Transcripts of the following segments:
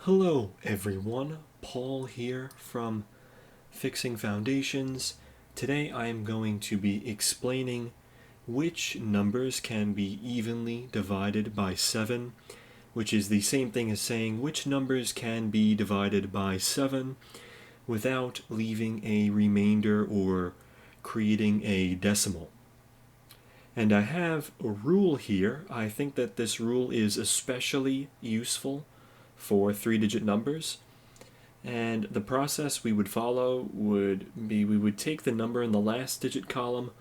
Hello everyone, Paul here from Fixing Foundations. Today I am going to be explaining which numbers can be evenly divided by 7, which is the same thing as saying which numbers can be divided by 7 without leaving a remainder or creating a decimal. And I have a rule here. I think that this rule is especially useful for 3-digit numbers. And the process we would follow would be we would take the number in the last digit column,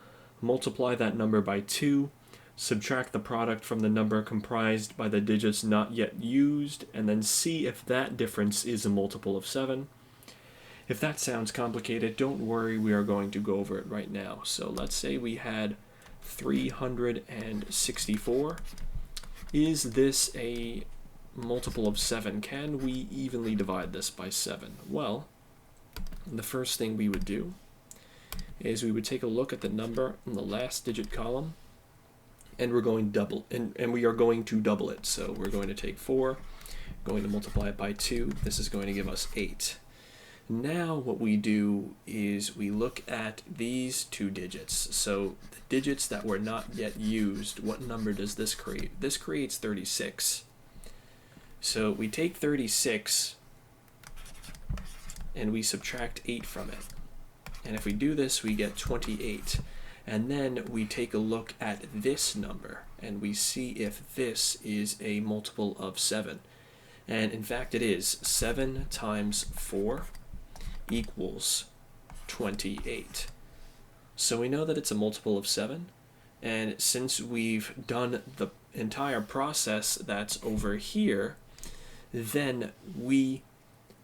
multiply that number by 2, subtract the product from the number comprised by the digits not yet used, and then see if that difference is a multiple of 7. If that sounds complicated, don't worry, we are going to go over it right now. So let's say we had 364. Is this a multiple of 7? Can we evenly divide this by 7? Well, the first thing we would do is we would take a look at the number in the last digit column, and we're going double and we are going to double it. So we're going to take 4, going to multiply it by 2. This is going to give us 8. Now what we do is we look at these two digits. So the digits that were not yet used, what number does this create? This creates 36. So we take 36 and we subtract 8 from it. And if we do this, we get 28. And then we take a look at this number and we see if this is a multiple of 7. And in fact it is. 7 times 4 equals 28. So we know that it's a multiple of 7. And since we've done the entire process that's over here, then we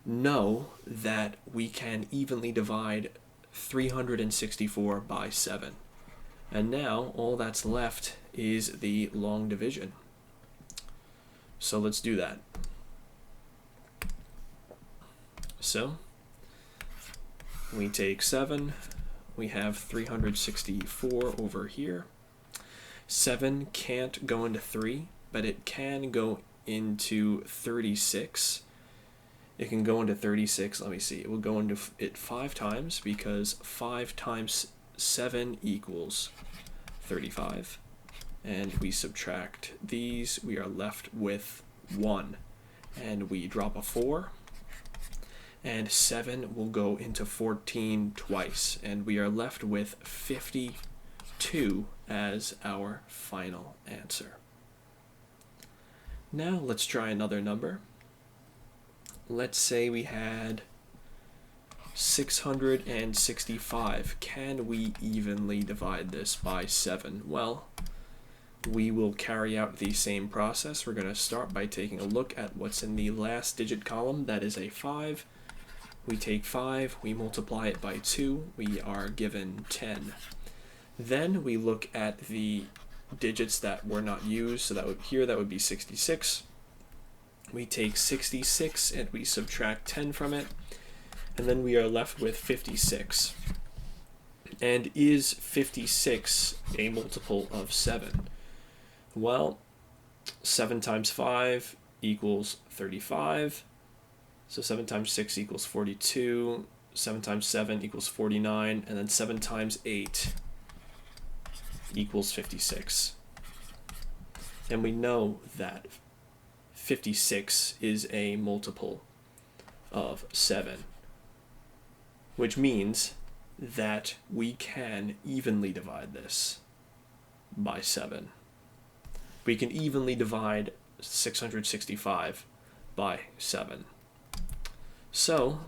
know that we can evenly divide 364 by 7. And now all that's left is the long division. So let's do that. So we take 7, we have 364 over here. 7 can't go into 3, but it can go into 36. It can go into 36, let me see, it will go into it 5 times because 5 times 7 equals 35. And we subtract these, we are left with 1. And we drop a 4. And 7 will go into 14 twice. And we are left with 52 as our final answer. Now let's try another number. Let's say we had 665. Can we evenly divide this by 7? Well, we will carry out the same process. We're going to start by taking a look at what's in the last digit column. That is a 5. We take 5, we multiply it by 2, we are given 10. Then we look at the digits that were not used, so that would be 66. We take 66 and we subtract 10 from it, and then we are left with 56. And is 56 a multiple of 7? Well, 7 times 5 equals 35. So 7 times 6 equals 42, 7 times 7 equals 49, and then 7 times 8 equals 56. And we know that 56 is a multiple of 7, which means that we can evenly divide this by 7. We can evenly divide 665 by 7. So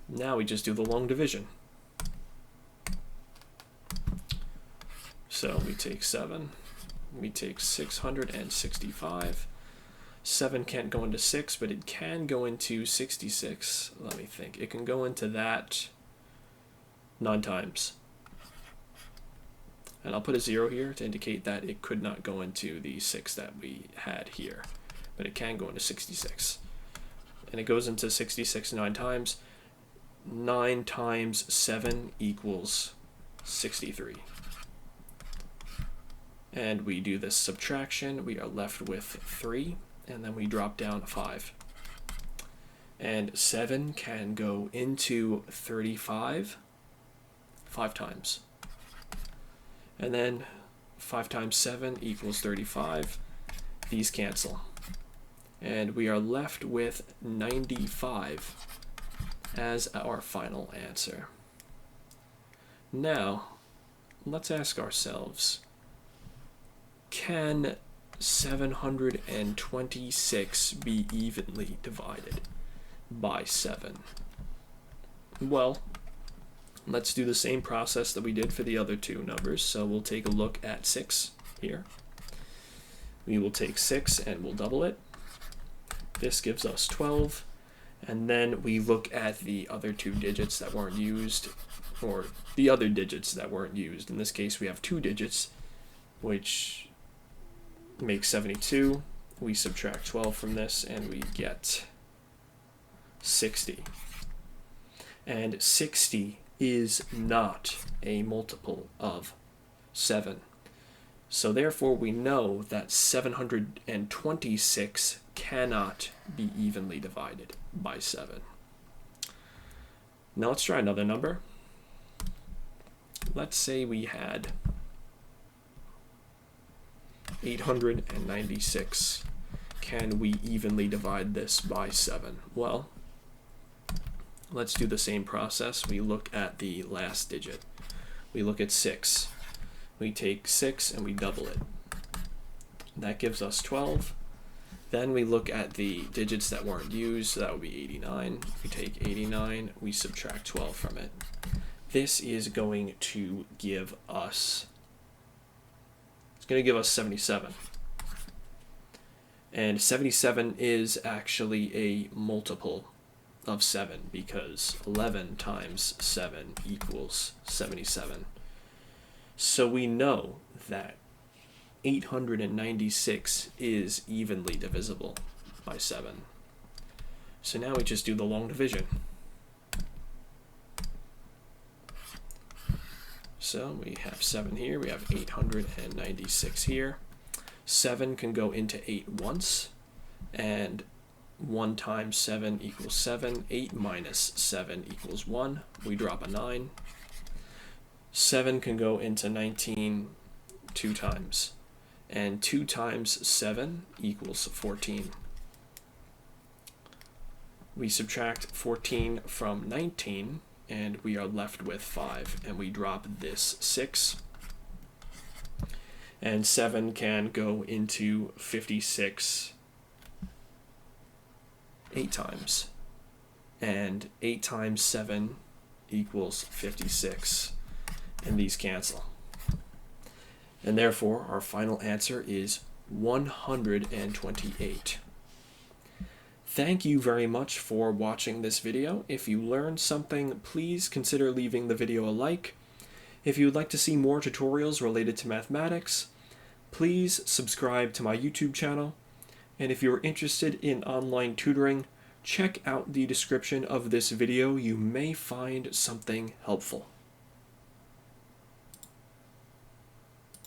now we just do the long division. So we take 7, we take 665. 7 can't go into 6, but it can go into 66. Let me think. It can go into that 9 times. And I'll put a 0 here to indicate that it could not go into the 6 that we had here, but it can go into 66. And it goes into 66 9 times. 9 times 7 equals 63. And we do this subtraction. We are left with 3. and then we drop down 5. And 7 can go into 35 5 times. And then 5 times 7 equals 35. These cancel. And we are left with 95 as our final answer. Now, let's ask ourselves, can 726 be evenly divided by 7? Well, let's do the same process that we did for the other two numbers. So we'll take a look at 6 here. We will take 6 and we'll double it. This gives us 12. And then we look at the other two digits that weren't used, or the other digits that weren't used. In this case, we have 2 digits, which makes 72. We subtract 12 from this, and we get 60. And 60 is not a multiple of 7. So therefore, we know that 726 cannot be evenly divided by 7. Now let's try another number. Let's say we had 896. Can we evenly divide this by 7? Well, let's do the same process. We look at the last digit. We look at 6. We take 6 and we double it. That gives us 12. Then we look at the digits that weren't used, so that would be 89. We take 89, we subtract 12 from it. This is going to give us, 77. And 77 is actually a multiple of 7 because 11 times 7 equals 77. So we know that 896 is evenly divisible by 7. So now we just do the long division. So we have 7 here, we have 896 here. 7 can go into 8 once, and 1 times 7 equals 7. 8 minus 7 equals 1. We drop a 9. 7 can go into 19 2 times, and 2 times 7 equals 14. We subtract 14 from 19, and we are left with 5, and we drop this 6. And 7 can go into 56 8 times, and 8 times 7 equals 56, and these cancel. And therefore, our final answer is 128. Thank you very much for watching this video. If you learned something, please consider leaving the video a like. If you would like to see more tutorials related to mathematics, please subscribe to my YouTube channel. And if you're interested in online tutoring, check out the description of this video. You may find something helpful.